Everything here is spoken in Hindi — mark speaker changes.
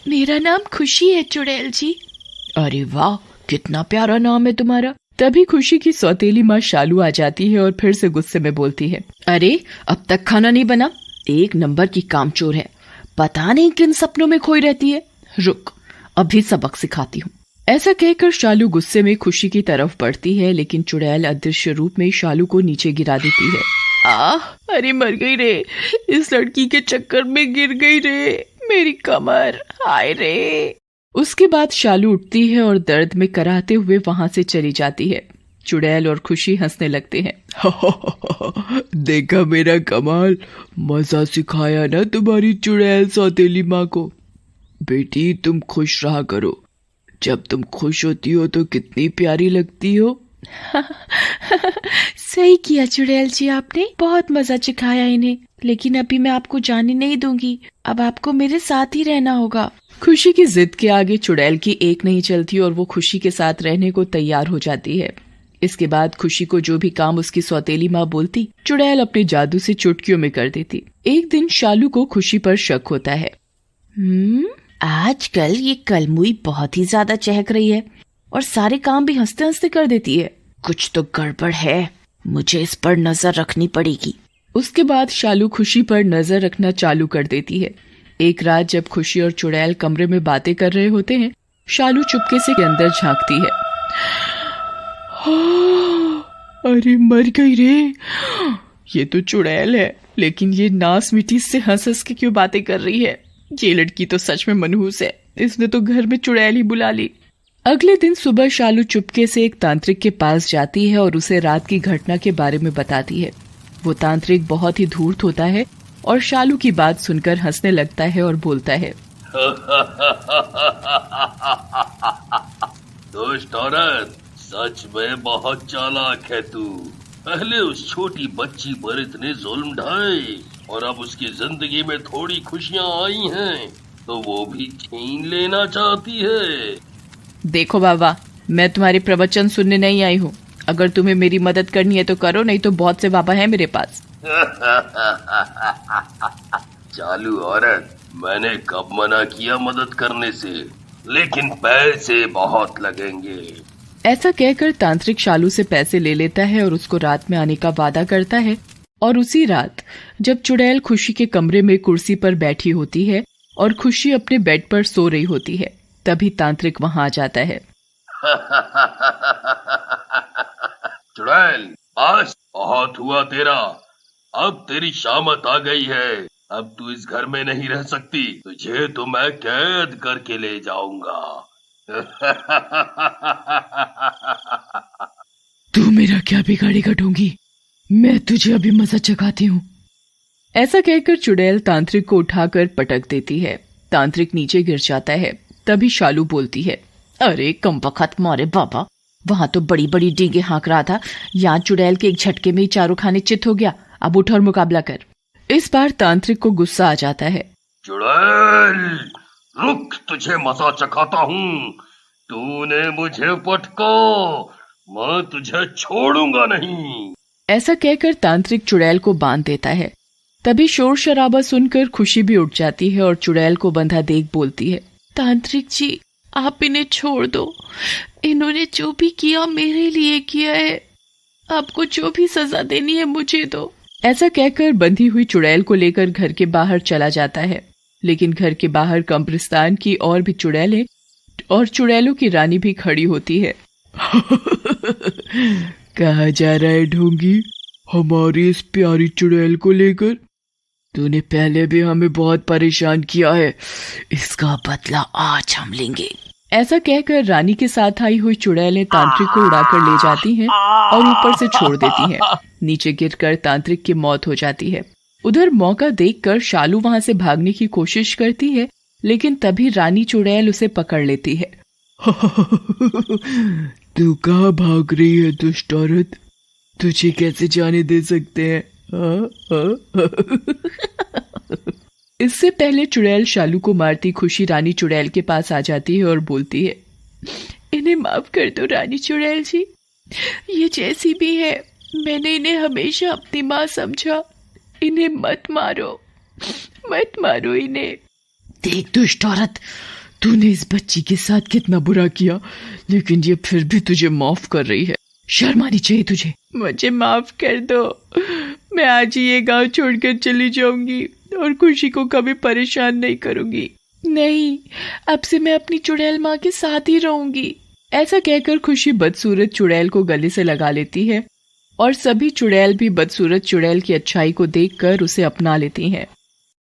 Speaker 1: मेरा नाम खुशी है चुड़ैल जी। अरे वाह, कितना प्यारा नाम है तुम्हारा। तभी खुशी की सौतेली माँ शालू आ जाती है और फिर से गुस्से में बोलती है, अरे अब तक खाना नहीं बना? एक नंबर की कामचोर है, पता नहीं किन सपनों में खोई रहती है। रुक, अभी सबक सिखाती हूँ। ऐसा कहकर शालू गुस्से में खुशी की तरफ बढ़ती है, लेकिन चुड़ैल अदृश्य रूप में शालू को नीचे गिरा देती है। अरे मर गई रे, इस लड़की के चक्कर में गिर गई रे, मेरी कमर, हाय रे। उसके बाद शालू उठती है और दर्द में कराहते हुए वहां से चली जाती है। चुड़ैल और खुशी हंसने लगते हैं। देखा मेरा कमाल, मजा सिखाया ना तुम्हारी चुड़ैल सौतेली माँ को। बेटी तुम खुश रहा करो, जब तुम खुश होती हो तो कितनी प्यारी लगती हो। सही किया चुड़ैल जी, आपने बहुत मजा चखाया इन्हें, लेकिन अभी मैं आपको जाने नहीं दूंगी, अब आपको मेरे साथ ही रहना होगा। खुशी की जिद के आगे चुड़ैल की एक नहीं चलती और वो खुशी के साथ रहने को तैयार हो जाती है। इसके बाद खुशी को जो भी काम उसकी सौतेली माँ बोलती, चुड़ैल अपने जादू से चुटकियों में कर देती। एक दिन शालू को खुशी पर शक होता है। आजकल ये कलमुई बहुत ही ज्यादा चहक रही है और सारे काम भी हंसते हंसते कर देती है। कुछ तो गड़बड़ है, मुझे इस पर नजर रखनी पड़ेगी। उसके बाद शालू खुशी पर नजर रखना चालू कर देती है। एक रात जब खुशी और चुड़ैल कमरे में बातें कर रहे होते हैं, शालू चुपके से अंदर झांकती है। अरे मर गई रे, ये तो चुड़ैल है, लेकिन ये नास मिट्टी से हंस हंस के क्यों बातें कर रही है? ये लड़की तो सच में मनहूस है, इसने तो घर में चुड़ैल ही बुला ली। अगले दिन सुबह शालू चुपके से एक तांत्रिक के पास जाती है और उसे रात की घटना के बारे में बताती है। वो तांत्रिक बहुत ही धूर्त होता है और शालू की बात सुनकर हंसने लगता है और बोलता है,
Speaker 2: दुष्ट औरत, सच में बहुत चालाक है तू। पहले उस छोटी बच्ची पर इतने जुल्म ढाए और अब उसकी जिंदगी में थोड़ी खुशियाँ आई हैं तो वो भी छीन लेना चाहती है।
Speaker 1: देखो बाबा, मैं तुम्हारे प्रवचन सुनने नहीं आई हूँ। अगर तुम्हें मेरी मदद करनी है तो करो, नहीं तो बहुत से बाबा हैं मेरे पास।
Speaker 2: चालू औरत, मैंने कब मना किया मदद करने से, लेकिन पैसे बहुत लगेंगे।
Speaker 1: ऐसा कहकर तांत्रिक शालू से पैसे ले लेता है और उसको रात में आने का वादा करता है। और उसी रात जब चुड़ैल खुशी के कमरे में कुर्सी पर बैठी होती है और खुशी अपने बेड पर सो रही होती है, तभी तांत्रिक वहां आ जाता है।
Speaker 2: चुड़ैल, आज बहुत हुआ तेरा, अब तेरी शामत आ गई है। अब तू इस घर में नहीं रह सकती, तुझे तो मैं कैद करके ले जाऊंगा।
Speaker 1: तू मेरा क्या बिगाड़ेगा ढोंगी, मैं तुझे अभी मजा चखाती हूँ। ऐसा कहकर चुड़ैल तांत्रिक को उठाकर पटक देती है। तांत्रिक नीचे गिर जाता है। तभी शालू बोलती है, अरे कमबख्त मारे बाबा, वहां तो बड़ी बड़ी डींगे हाँक रहा था, यहाँ चुड़ैल के एक झटके में ही चारों खाने चित हो गया। अब उठ और मुकाबला कर। इस बार तांत्रिक को गुस्सा आ जाता है।
Speaker 2: चुड़ैल, रुक, तुझे मजा चखाता हूँ। तूने मुझे पटका, मैं तुझे छोड़ूंगा नहीं।
Speaker 1: ऐसा कहकर तांत्रिक चुड़ैल को बांध देता है। तभी शोर शराबा सुनकर खुशी भी उठ जाती है और चुड़ैल को बंधा देख बोलती है, तांत्रिक जी, आप इन्हें छोड़ दो। इन्होंने जो भी किया मेरे लिए किया है, आपको जो भी सजा देनी है मुझे दो। ऐसा कहकर बंधी हुई चुड़ैल को लेकर घर के बाहर चला जाता है। लेकिन घर के बाहर कब्रिस्तान की और भी चुड़ैलें और चुड़ैलों की रानी भी खड़ी होती है। कहाँ जा रहा है ढोंगी, हमारी इस प्यारी चुड़ैल को लेकर? तूने पहले भी हमें बहुत परेशान किया है, इसका बदला आज हम लेंगे। ऐसा कहकर रानी के साथ आई हुई चुड़ैलें तांत्रिक को उड़ाकर ले जाती हैं और ऊपर से छोड़ देती हैं। नीचे गिरकर तांत्रिक की मौत हो जाती है। उधर मौका देखकर शालू वहां से भागने की कोशिश करती है, लेकिन तभी रानी चुड़ैल उसे पकड़ लेती है। तू कहाँ भाग रही है दुष्ट औरत, तुझे कैसे जाने दे सकते हैं? इससे पहले चुड़ैल शालू को मारती खुशी रानी चुड़ैल के पास आ जाती है और बोलती है, इन्हें माफ कर दो रानी चुड़ैल जी, ये जैसी भी है मैंने इन्हें हमेशा अपनी माँ समझा। इन्हें मत मारो, मत मारो इन्हें। देख दुष्ट औरत, तूने इस बच्ची के साथ कितना बुरा किया, लेकिन ये फिर भी तुझे माफ कर रही है। शर्म आनी चाहिए तुझे। मुझे माफ कर दो, मैं आज ही ये गांव छोड़कर चली जाऊंगी और खुशी को कभी परेशान नहीं करूंगी। नहीं, अब से मैं अपनी चुड़ैल माँ के साथ ही रहूंगी। ऐसा कहकर खुशी बदसूरत चुड़ैल को गले से लगा लेती है और सभी चुड़ैल भी बदसूरत चुड़ैल की अच्छाई को देखकर उसे अपना लेती हैं।